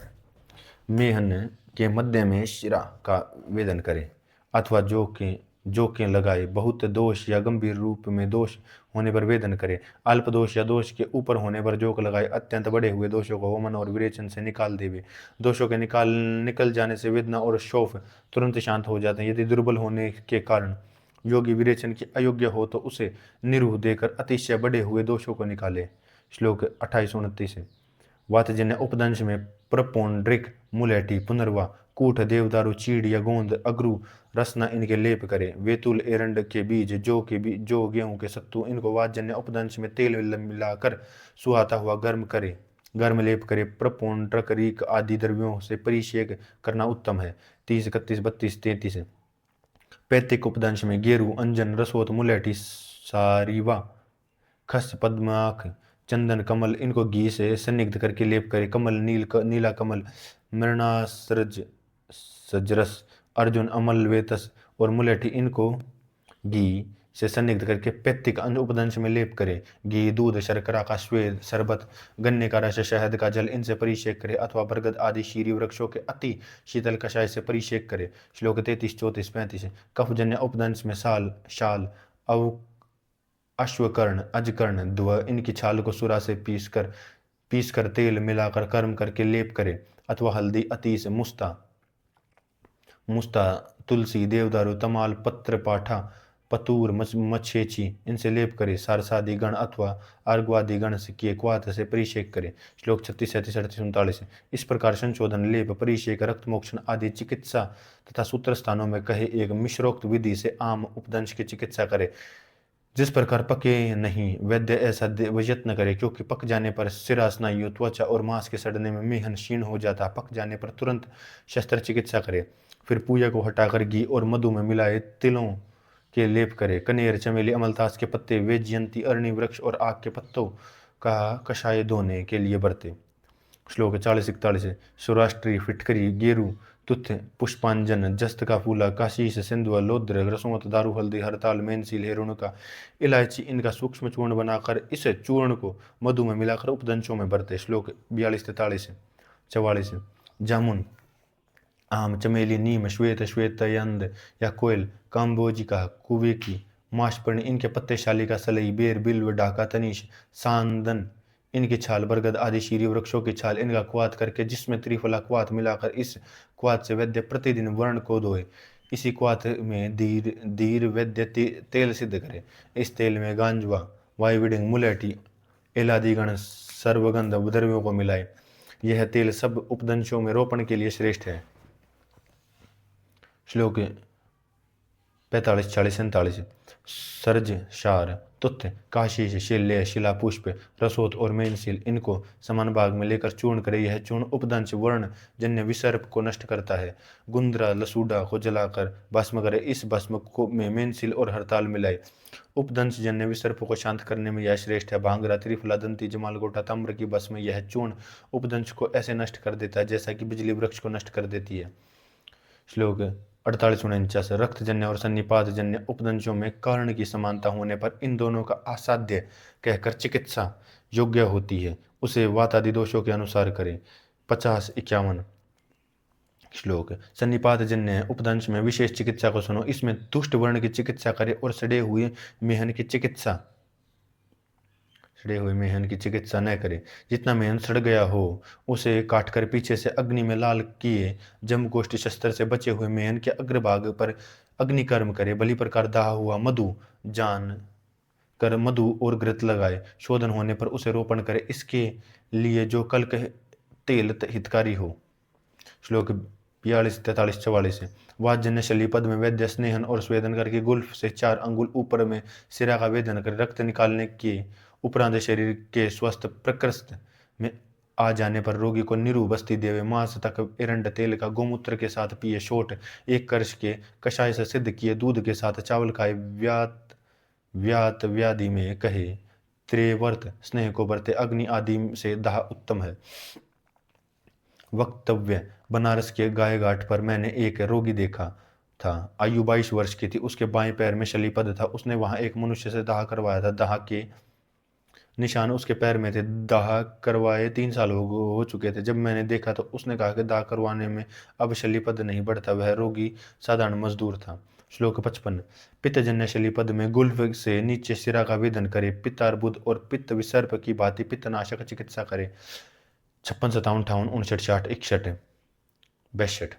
Speaker 1: मेहन के मध्य में शिरा का वेदन करे अथवा जोकें लगाए। बहुत दोष या गंभीर रूप में दोष होने पर वेदन करे। अल्प दोष या दोष के ऊपर होने पर जोक लगाए। अत्यंत बड़े हुए दोषों को होमन और विरेचन से निकाल देवे। दोषों के निकल जाने से वेदना और शोफ तुरंत शांत हो जाते हैं। यदि दुर्बल होने के कारण योगी विरेचन की अयोग्य हो तो उसे निरूह देकर अतिशय बड़े हुए दोषों को निकाले। श्लोक 28, 29। वातजन्य उपदंश में प्रपोंड्रिक, मुलेठी, पुनर्वा, कूठ, देवदारू, चीड़ या गोंद, अगरू, रसना इनके लेप करे। वेतुल, एरंड के बीज, जो गेहूं के सत्तू, इनको वातजन्य उपदंश में तेल मिलाकर सुहाता हुआ गर्म लेप करे। प्रपोंड्रक, रीक आदि द्रव्यों से परिषेक करना उत्तम है। 30, 31, 32, 33। पैतिक उपदंश में गेरू, अंजन, रसोत, मुलेठी, सारीवा, खस, पद्माख, चंदन, कमल, इनको घी से संदिग्ध करके लेप करे। कमल, नीला कमल, मृणासरज, सजरस, अर्जुन, अमल, वेतस और मुलेठी, इनको घी से संदिग्ध करके पैतिक उपदंश में लेप करे। घी, दूध, शर्करा का स्वेद, शरबत, गन्ने का रस, शहद का जल, इनसे परिषेक करे अथवा बरगद आदि शीरी वृक्षों के अति शीतल कषाय से परिषेक करे। श्लोक 33, 34, 35। कफजन्य उपदंश में शाल, अश्वकर्ण, अजकर्ण, द्व, इनकी छाल को सुरा से पीसकर तेल मिलाकर कर्म करके लेप करे अथवा हल्दी, अतीस, मुस्ता, तुलसी, देवदारू, तमाल, पत्र, पाठा, पतूर, मच्छेची, इनसे लेप करे। सारसादी गण अथवा अर्घवादी गण के क्वाथ से परिषेक करे। श्लोक 36, 37, 38, 39। इस प्रकार संशोधन, लेप, परिषेक, रक्त मोक्षण आदि चिकित्सा तथा सूत्र स्थानों में कहे एक मिश्रोक्त विधि से आम उपदंश की चिकित्सा करे। जिस प्रकार पके नहीं वैद्य ऐसा यत्न करे, क्योंकि पक जाने पर सिरा, स्नायु, त्वचा और मांस के सड़ने में मेहन क्षीण हो जाता। पक जाने पर तुरंत शस्त्र चिकित्सा करे। फिर पूजा को हटाकर घी और मधु में मिलाए तिलों के लेप करे। कनेर, चमेली, अमलतास के पत्ते, वेजयंती, अरणी वृक्ष और आग के पत्तों का कषाय धोने के लिए बरते। श्लोक 40, 41। सौराष्ट्री, फिटकरी, गेरू, तुथ, पुष्पांजन, जस्त का फूला, काशीस, सिंधुआ, लोद्र, रसोत, दारू, हल्दी, हरताल, मेनसील, हेरुणका, इलायची, इनका सूक्ष्म चूर्ण बनाकर इस चूर्ण को मधु में मिलाकर उपदंशों में बरते। श्लोक 42, 43, 44। जामुन, आम, चमेली, नीम, श्वेतयंद या कोयल, काम्बोजिका, कुवेकी, माशपर्णी, इनके पत्ते, शालिका, सलई, बेर, बिल्व, डाका, तनीश, सांदन, इनकी छाल, बरगद आदि शीरी वृक्षों की छाल, इनका क्वाथ करके जिसमें त्रिफला क्वाथ मिलाकर इस क्वाथ से वैद्य प्रतिदिन वर्ण को धोए। इसी क्वाथ में धीर धीर वैद्य तेल सिद्ध करे। इस तेल में गांजवा, वायुविडिंग, मुलेठी, एलादिगण सर्वगंध द्रव्यों को मिलाए। यह तेल सब उपदंशों में रोपण के लिए श्रेष्ठ है। श्लोक 45, 40, 47। सर्ज, शार, तुत्थ, काशीश, शिल्य, शिलापुष्प, रसोत और मेनशील, इनको समान भाग में लेकर चूर्ण करे। यह चूर्ण उपदंश वर्ण जन्य विसर्प को नष्ट करता है। गुंद्रा, लसूडा को जलाकर भस्म करे। इस भस्म को में मेनशील और हरताल मिलाए। उपदंश जन्य विसर्प को शांत करने में यह श्रेष्ठ है। भांगरा, त्रिफला, दंती, जमालगोटा, ताम्र की भस्म, यह चूर्ण उपदंश को ऐसे नष्ट कर देता है जैसा कि बिजली वृक्ष को नष्ट कर देती है। श्लोक 48, 49। रक्तजन्य और सन्निपात जन्य उपदंशों में कर्ण की समानता होने पर इन दोनों का असाध्य कहकर चिकित्सा योग्य होती है। उसे वातादि दोषों के अनुसार करें। 50, 51। श्लोक सन्निपात जन्य उपदंश में विशेष चिकित्सा को सुनो। इसमें दुष्ट वर्ण की चिकित्सा करे और सड़े हुए मेहन की चिकित्सा न करे। जितना मेहन सड़ गया हो उसे काटकर पीछे से अग्नि में लाल किए जमकोष्ठी शस्त्र से बचे हुए मेहन के अग्रभाग पर अग्निकर्म करे। भली प्रकार दाह हुआ मधु जान कर मधु और घृत लगाए। शोधन होने पर उसे रोपण करे। इसके लिए जो कल्क तेल हितकारी हो। श्लोक 42, 43, 44। वाजन्य शली पद में वैद्य स्नेहन और स्वेदन करके गुल्फ से 4 अंगुल ऊपर में सिरा का वेदन कर रक्त निकालने के उपरांत शरीर के स्वस्थ प्रकृष्ट में आ जाने पर रोगी को निरु बस्ती देवे। मास तक एरंड तेल का गोमूत्र के साथ पिए। शोट 1 कर्ष के कषाय से सिद्ध किए दूध के साथ चावल खाए। व्यात व्याधि में कहे त्रेवर्त स्नेह को बरते। अग्नि आदि से दाह उत्तम है। वक्तव्य बनारस के गाय घाट पर मैंने एक रोगी देखा था। आयु 22 वर्ष की थी। उसके बाएं पैर में शलीपद था। उसने वहां एक मनुष्य से दाह करवाया था। दाह के निशान उसके पैर में थे। दाह करवाए 3 साल हो चुके थे। जब मैंने देखा तो उसने कहा कि दाह करवाने में अब शलीपद नहीं बढ़ता। वह रोगी साधारण मजदूर था। श्लोक 55। पित्तजन्य शलीपद में गुल्फ से नीचे सिरा का वेदन करे। पित्तार्बुद और पित्त विसर्प की भांति पित्तनाशक चिकित्सा करे। 56, 57, 58, 59, 60, 61, 62।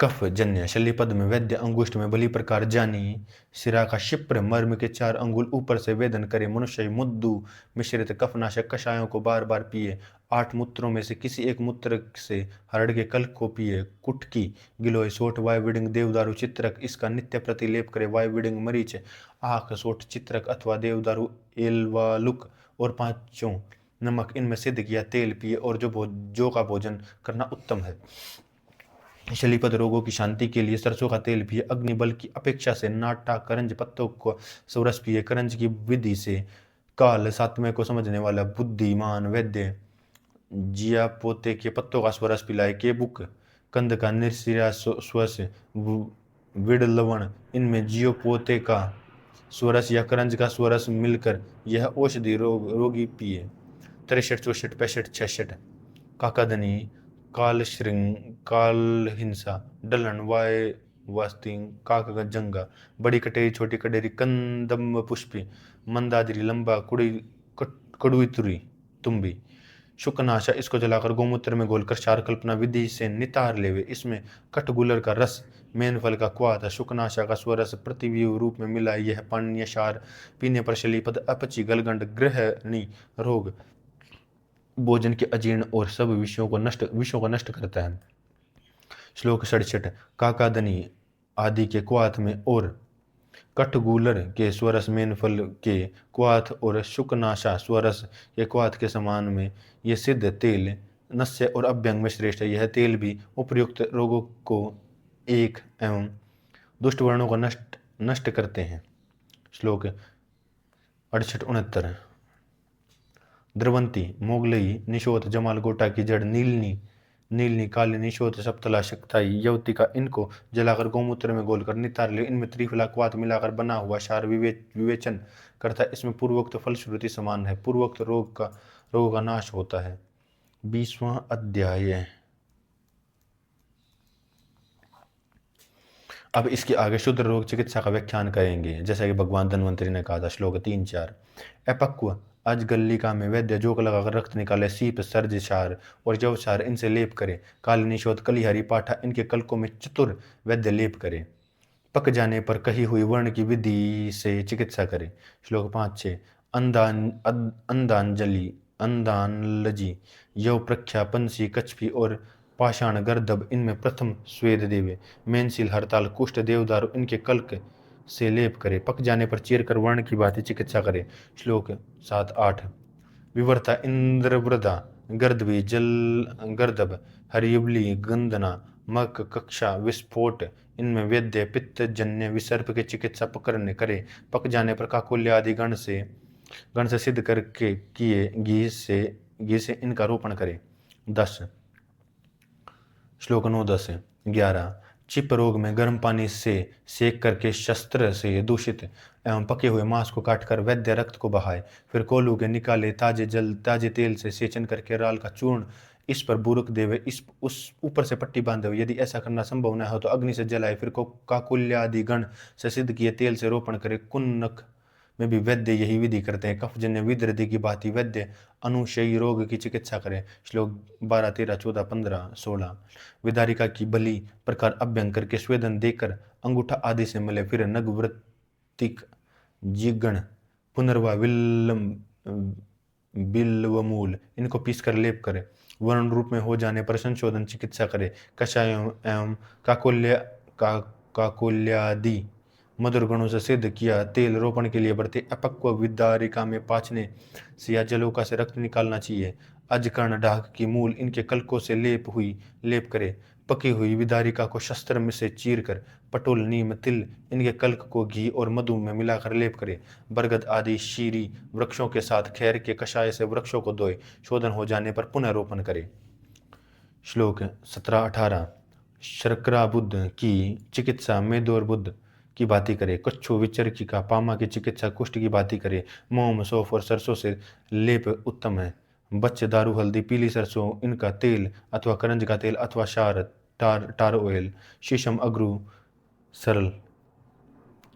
Speaker 1: कफ जन्य शल्यपद में वैद्य अंगुष्ठ में भली प्रकार जानी सिरा का शिप्र मर्म के 4 अंगुल ऊपर से वेदन करे। मनुष्य मुद्दू मिश्रित कफनाशक कषायों को बार बार पिए। 8 मूत्रों में से किसी एक मूत्र से हरड़ के कल्क को पिए। कुटकी, गिलोय, सोठ, वायुविडिंग, देवदारू, चित्रक इसका नित्य प्रतिलेप करे। वायुविडिंग, मरीच, आख, सोठ, चित्रक अथवा देवदारू, एल्वालुक और 5 नमक इनमें सिद्ध किया तेल पिए और जो का भोजन करना उत्तम है। शलीपद रोगों की शांति के लिए सरसों का तेल पिए। अग्नि बल की अपेक्षा से नाटा करंज पत्तों को सुरस पिए। करंज की विधि से काल सातवें को समझने वाला बुद्धिमान वैद्य जिया पोते के पत्तों का स्वरस पिलाए। केबुक, कंद का निर्सिरा स्वस, विड़ लवण इनमें जियो पोते का स्वरस या करंज का स्वरस मिलकर यह औषधि रोगी पिए। 63, 64, 65, 66। काकादनी, कालश्रृंग, कालहिंसा, डलन, वाय वास्तिंग, काकजंगा, बड़ी कटेरी, छोटी कटेरी, कंदम पुष्पी, मंदादिरी, लंबा, कड़ुईतुरी, तुम्बी, शुकनाशा इसको जलाकर गोमूत्र में घोलकर चार कल्पना विधि से नितार लेवे। इसमें कटगुलर का रस, मेनफल का क्वाथ, शुकनाशा का स्वरस प्रतिव्यूह रूप में मिला। यह पानीय सार पीने पर शलीपद, अपची, गलगंड, गृहिणी रोग, भोजन के अजीर्ण और सब विषयों को नष्ट करता है। श्लोक 67। काकादनी आदि के क्वाथ में और कटगुलर के स्वरस, मेनफल के क्वाथ और शुकनाशा स्वरस के क्वाथ के समान में यह सिद्ध तेल नस्य और अभ्यंग में श्रेष्ठ है। यह तेल भी उपर्युक्त रोगों को एक एवं दुष्ट वर्णों को नष्ट करते हैं। श्लोक 68, 69। द्रवंती, मोगलई, निशोत, जमालगोटा की जड़, नीलनी, काली, निशोत, सप्तला, शक्ताई, यवतिका इनको जलाकर गोमूत्र में घोलकर नितार ले। इनमें त्रिफला क्वाथ मिलाकर बना हुआ सार विवेचन करता है। इसमें पूर्वोक्त फलश्रुति समान है। पूर्वोक्त रोगों का नाश होता है। 20वां अध्याय। अब इसके आगे शुद्ध रोग चिकित्सा का व्याख्यान करेंगे जैसा कि भगवान धन्वंतरी ने कहा था। श्लोक 3, 4। अपक्व अजगल्लिका में वैद्य जोक लगाकर रक्त निकाले, सीप सर्ज क्षार और जव क्षार इनसे लेप करे, काली निशोत कलिहरी पाठा इनके कलकों में चतुर वैद्य लेप करे, पक जाने पर कही हुई वर्ण की विधि से चिकित्सा करे। श्लोक 5-6 अंधांजलि अंधानलजी यव प्रख्या पंसी कच्छपी और पाषाण गर्दभ इनमें प्रथम स्वेद देवे, मेनशील हड़ताल कुष्ठ देवदारू इनके कल्क से लेप करे, पक जाने पर चीर कर वर्ण की भांति चिकित्सा करे। श्लोक 7-8 विवर्ता इंद्रवृदा गर्दभी जल गर्दभ हरियवली गंधना मक कक्षा विस्फोट इनमें वेद्य पित्त जन्य विसर्प के चिकित्सा पकड़ने करे, पक जाने पर काकुल्य आदि गण से सिद्ध करके किए घी से इनका रोपण करे। 10 श्लोक 9-10 11 चिप रोग में गर्म पानी से सेक करके शस्त्र से दूषित एवं पके हुए मांस को काटकर वैद्य रक्त को बहाए, फिर कोलू के निकाले ताजे तेल से सेचन करके राल का चूर्ण इस पर बुरुक देवे, इस उस ऊपर से पट्टी बांधे। यदि ऐसा करना संभव न हो तो अग्नि से जलाए, फिर काकुल्यादि गण से सिद्ध किए तेल से रोपण करे। कुन्नक में भी वैद्य यही विधि करते हैं। कफजन्य विदृधि की भांति वैद्य अनुशयी रोग की चिकित्सा करे। श्लोक 12, 13, 14, 15, 16 विदारिका की भली प्रकार अभ्यंग करके स्वेदन देकर अंगूठा आदि से मिले, फिर नगवृत्तिक जिगण पुनर्वा बिल्वमूल इनको पीस कर लेप करे, वर्ण रूप में हो जाने पर संशोधन चिकित्सा करे। कषाय एवं काकोल्यादि मधुर गुणों से सिद्ध किया तेल रोपण के लिए बढ़ते अपक्व विदारिका में पाचने से या जलोका से रक्त निकालना चाहिए। अजकर्ण डाक की मूल इनके कलकों से लेप करे, पकी हुई विदारिका को शस्त्र में से चीर कर पटोल नीम तिल इनके कल्क को घी और मधु में मिलाकर लेप करे। बरगद आदि शीरी वृक्षों के साथ खैर के कषाय से वृक्षों को धोए, शोधन हो जाने पर पुनः रोपण करे। श्लोक 17-18 शर्करा बुद्ध की चिकित्सा मेदोर बुद्ध की भांति करे, कच्छू विचरकी का पामा की चिकित्सा कुष्ठ की भांति करे। मोम सौंफ और सरसों से लेप उत्तम है। बच्चे दारू हल्दी पीली सरसों इनका तेल अथवा करंज का तेल अथवा टार ऑयल। शीशम अगरू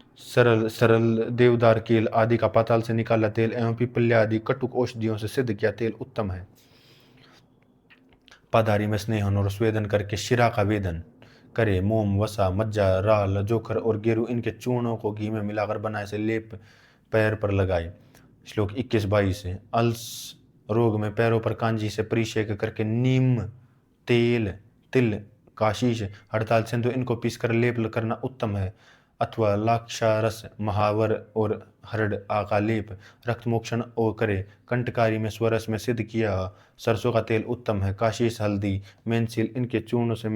Speaker 1: सरल देवदार केल आदि का पाताल से निकाला तेल एवं पिपल्या आदि कटुक औषधियों से सिद्ध किया तेल उत्तम है। पादारी में स्नेहन और स्वेदन करके शिरा का वेदन करे। मोम वसा मज्जा राल जोखर और गेरू इनके चूर्णों को घी में मिलाकर बनाए से लेप पैर पर लगाए। श्लोक 21-22 अल्स रोग में पैरों पर कांजी से परिषेक करके नीम तेल तिल काशीश हड़ताल सिंधु इनको पीसकर लेप करना उत्तम है। अथवा लाक्षारस महावर और हरड़ आका लेप रक्त मोक्षण ओ करे। कंटकारी में स्वरस में सिद्ध किया सरसों का तेल उत्तम है। काशीस हल्दी मेनसील इनके चूर्णों से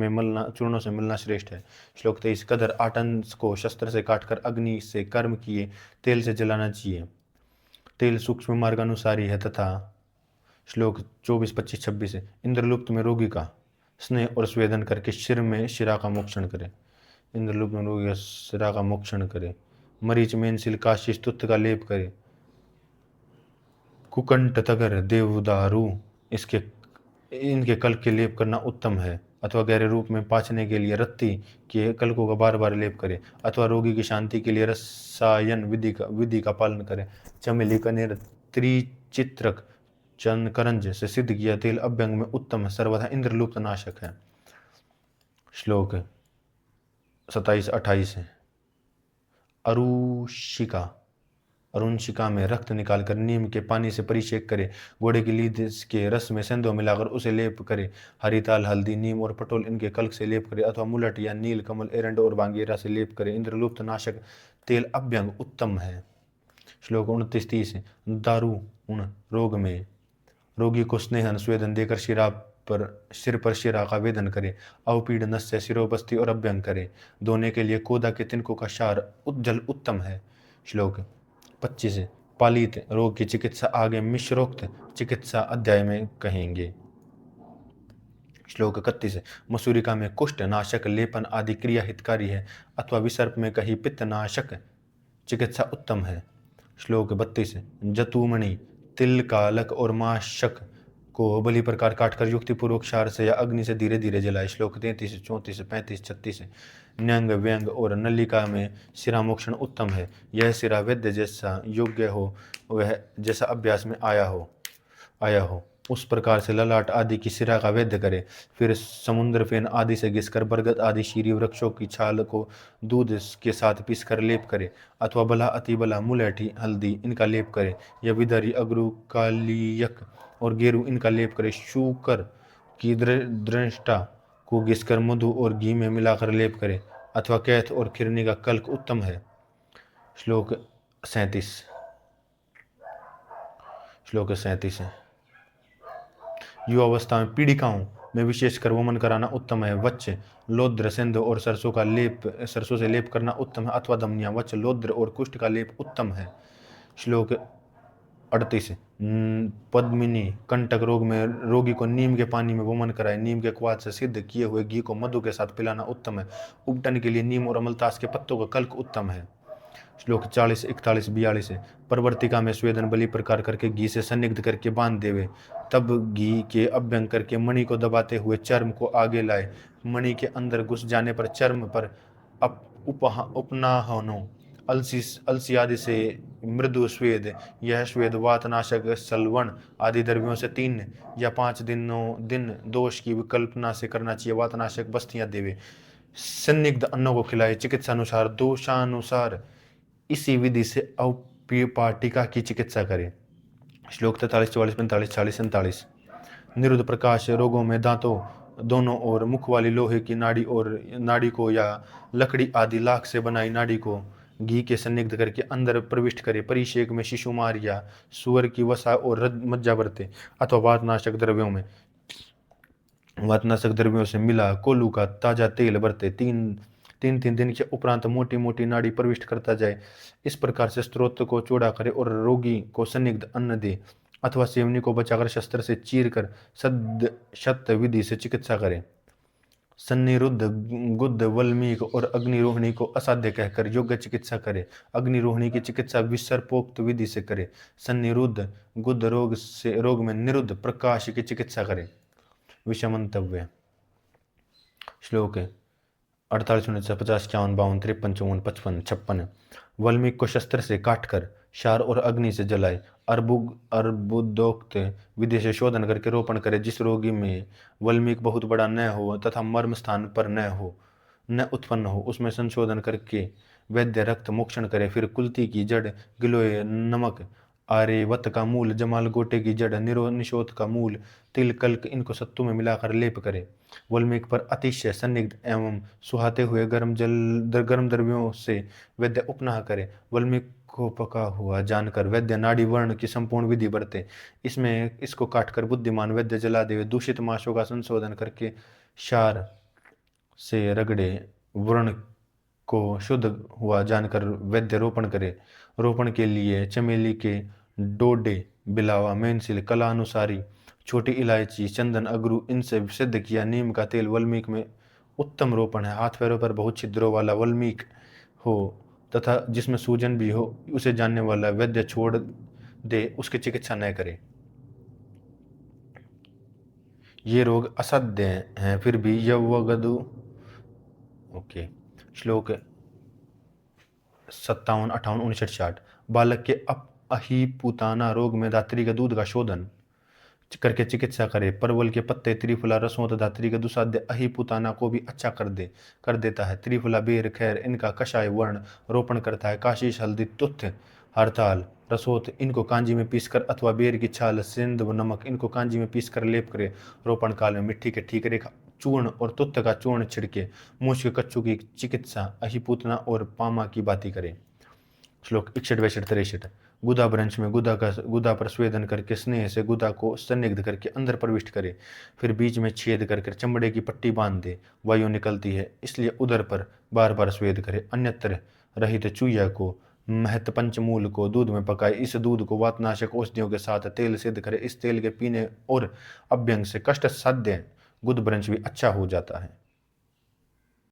Speaker 1: मिलना श्रेष्ठ है। श्लोक 23 कदर आटन को शस्त्र से काटकर अग्नि से कर्म किए तेल से जलाना चाहिए। तेल सूक्ष्म मार्गानुसारी है तथा। श्लोक 24, 25, 26 इंद्रलुप्त में रोगी का स्नेह और स्वेदन करके शिरा का मोक्षण करे। इंद्रलुप्त में रोगी का शिरा का मोक्षण करे। मरीच मेनसील काशी स्तुत का लेप करे। कुकंट तगर देवदारू इनके कल के लेप करना उत्तम है। अथवा गहरे रूप में पाचने के लिए रत्ती के कलकों का बार बार लेप करे। अथवा रोगी की शांति के लिए रसायन विधि का पालन करे। चमेली कनेर त्रिचित्रक चंद करंज से सिद्ध किया तेल अभ्यंग में उत्तम है, सर्वथा इंद्रलुप्त नाशक है। श्लोक 27-28 अरुणशिका में रक्त निकालकर नीम के पानी से परिषेक करे। घोड़े की लीद के रस में सेंधो मिलाकर उसे लेप करे। हरिताल हल्दी नीम और पटोल इनके कल्क से लेप करे। अथवा मुलट या नील कमल एरंड और बांगेरा से लेप करे। इंद्रलुप्त नाशक तेल अभ्यंग उत्तम है। श्लोक 29-30 दारू रोग में रोगी को स्नेहन स्वेदन देकर सिर पर शिरा का वेदन करे। अवपीड़न से शिरोबस्ती और अभ्यंग करे। धोने के लिए कोदा के तिनकों का क्षार उज्जल उत्तम है। श्लोक 25 पालित रोग की चिकित्सा आगे मिश्रोक्त चिकित्सा अध्याय में कहेंगे। श्लोक 31 मसूरिका में कुष्ठ नाशक लेपन आदि क्रिया हितकारी है। अथवा विसर्प में कही पित्त नाशक चिकित्सा उत्तम है। श्लोक 32 जतुमणि तिल कालक और माशक को भली प्रकार काटकर युक्तिपूर्वक क्षार से या अग्नि से धीरे धीरे जलाए। श्लोक 33, 34, 35, 36। न्यंग व्यंग और नलिका में सिरा मोक्षण उत्तम है। यह सिरा वैद्य जैसा योग्य हो, वह जैसा अभ्यास में आया हो उस प्रकार से ललाट आदि की सिरा का वैद्य करे। फिर समुद्र फेन आदि से घिसकर बरगद आदि शीरी वृक्षों की छाल को दूध के साथ पीसकर लेप करे, अथवा बला अति बला मुलैठी हल्दी इनका लेप करे, या विदरी अगरू कालियक और गेरू इनका लेप करे। शूकर की दृष्टा को घिसकर मधु और घी में मिलाकर लेप करे, अथवा कैथ और खिरनी का कल्क उत्तम है। श्लोक 37 है। युवावस्था में पीड़िकाओं में विशेषकर वमन कराना उत्तम है। वच्च, लोद्र, सिंध और सरसों से लेप करना उत्तम है, अथवा दमनिया, वच्च, लोद्र और कुष्ठ का लेप उत्तम है। श्लोक 38। पद्मिनी कंटक रोग में रोगी को नीम के पानी में वमन कराए। नीम के क्वाथ से सिद्ध किए हुए घी को मधु के साथ पिलाना उत्तम है। उपटन के लिए नीम और अमलतास के पत्तों का कल्क उत्तम है। श्लोक 40, 41, 42 है। प्रवर्तिका में स्वेदन बलि प्रकार करके घी से संदिग्ध करके बांध देवे, तब घी के अभ्यंग करके मणि को दबाते हुए चर्म को आगे लाए। मणि के अंदर घुस जाने पर चर्म पर उपनाहनो अलसी आदि से मृदु स्वेद, यह स्वेद वातनाशक सलवण आदि द्रव्यों से 3 या 5 दिन दोष की विकल्पना से करना चाहिए। वातनाशक बस्तियां देवे, संदिग्ध अन्नों को खिलाए। चिकित्सा अनुसार दोषानुसार इसी विधि से औपपाटिका की चिकित्सा करें। श्लोक 43, 44, 45, 46, 47। निरुद्ध प्रकाश रोगों में दांतों दोनों ओर मुख वाली लोहे की नाड़ी को या लकड़ी आदि लाख से बनाई नाड़ी को घी के संदिग्ध करके अंदर प्रविष्ट करे। परिषेक में शिशुमार या सुअर की वसा और मज्जा बरते, अथवा वातनाशक द्रव्यों से मिला कोलू का ताजा तेल बरते। तीन दिन के उपरांत मोटी मोटी नाड़ी प्रविष्ट करता जाए। इस प्रकार से स्त्रोत को चौड़ा करे और रोगी को संदिग्ध अन्न दे, अथवा सेवनी को बचाकर शस्त्र से चीर कर शत विधि से चिकित्सा करे। सन्निरुद्ध, गुद्ध, वल्मीक और अग्निरोहिणी को असाध्य कहकर योग्य चिकित्सा करे। अग्निरोहिणी की चिकित्सा विसर्पोक्त विधि से करे। सन्निरुद्ध गुद्ध रोग में निरुद्ध प्रकाश की चिकित्सा करे। विषमंतव्य। श्लोक 48, 49, 50, 51, 52, 53, 54, 55, 56। वल्मीक को शस्त्र से काटकर क्षार और अग्नि से जलाए। अर्बुदोक्त विधि से शोधन करके रोपण करे। जिस रोगी में वल्मीक बहुत बड़ा न हो तथा मर्म स्थान पर न उत्पन्न हो, उसमें संशोधन करके वैद्य रक्त मोक्षण करे। फिर कुल्ती की जड़, गिलोय नमक, आर्यवत का मूल, जमाल गोटे की जड़, निशोथ का मूल, तिल, कल्क इनको सत्तू में मिलाकर लेप करे। वल्मीक पर अतिशय संदिग्ध एवं सुहाते हुए गर्म द्रव्यों से वैद्य उपनाह करे। वल्मीक को पका हुआ जानकर वैद्य नाड़ी वर्ण की संपूर्ण विधि बरते। इसको काटकर बुद्धिमान वैद्य जला देवे। दूषित मांसों का संशोधन करके क्षार से रगड़े। वर्ण को शुद्ध हुआ जानकर वैद्य रोपण करे। रोपण के लिए चमेली के डोडे, बिलावा, मेनसिल, कलानुसारी, छोटी इलायची, चंदन, अगरू इनसे सिद्ध किया नीम का तेल वल्मीक में उत्तम रोपण है। हाथ पैरों पर बहुत छिद्रों वाला वल्मीक हो तथा जिसमें सूजन भी हो, उसे जानने वाला वैद्य छोड़ दे, उसकी चिकित्सा न करे। ये रोग असाध्य हैं फिर भी यवगदु। ओके। श्लोक 57, 58, 59, 60। बालक के अहिपुताना रोग में धात्री के दूध का शोधन करके चिकित्सा करे। परवल के पत्ते, त्रिफला, रसों तथा धात्री का दुसाध्य अहिपुताना को भी अच्छा कर देता है। त्रिफला, बेर, खैर इनका कषाय वर्ण रोपण करता है। काशीश, हल्दी, तुत्थ, हरताल, रसोत इनको कांजी में पीसकर, अथवा बेर की छाल, सिंध व नमक इनको कांजी में पीसकर लेप करे। रोपण काल में मिट्टी के ठीकरे का चूर्ण और तुत्त का चूर्ण छिड़के। मूछ के कच्चू की चिकित्सा अहिपुतना और पामा की बाती करे। श्लोक 61, 62, 63। गुदा भ्रंश में गुदा पर स्वेदन करके स्नेह से गुदा को संदिग्ध करके अंदर प्रविष्ट करे। फिर बीच में छेद करके चमड़े की पट्टी बांध दे। वायु निकलती है इसलिए उदर पर बार बार स्वेद करे। अन्यत्र रहित चूया को, महत पंचमूल को दूध में पकाए। इस दूध को वातनाशक औषधियों के साथ तेल सिद्ध करे। इस तेल के पीने और अभ्यंग से कष्ट साध्य गुद भ्रंश भी अच्छा हो जाता है।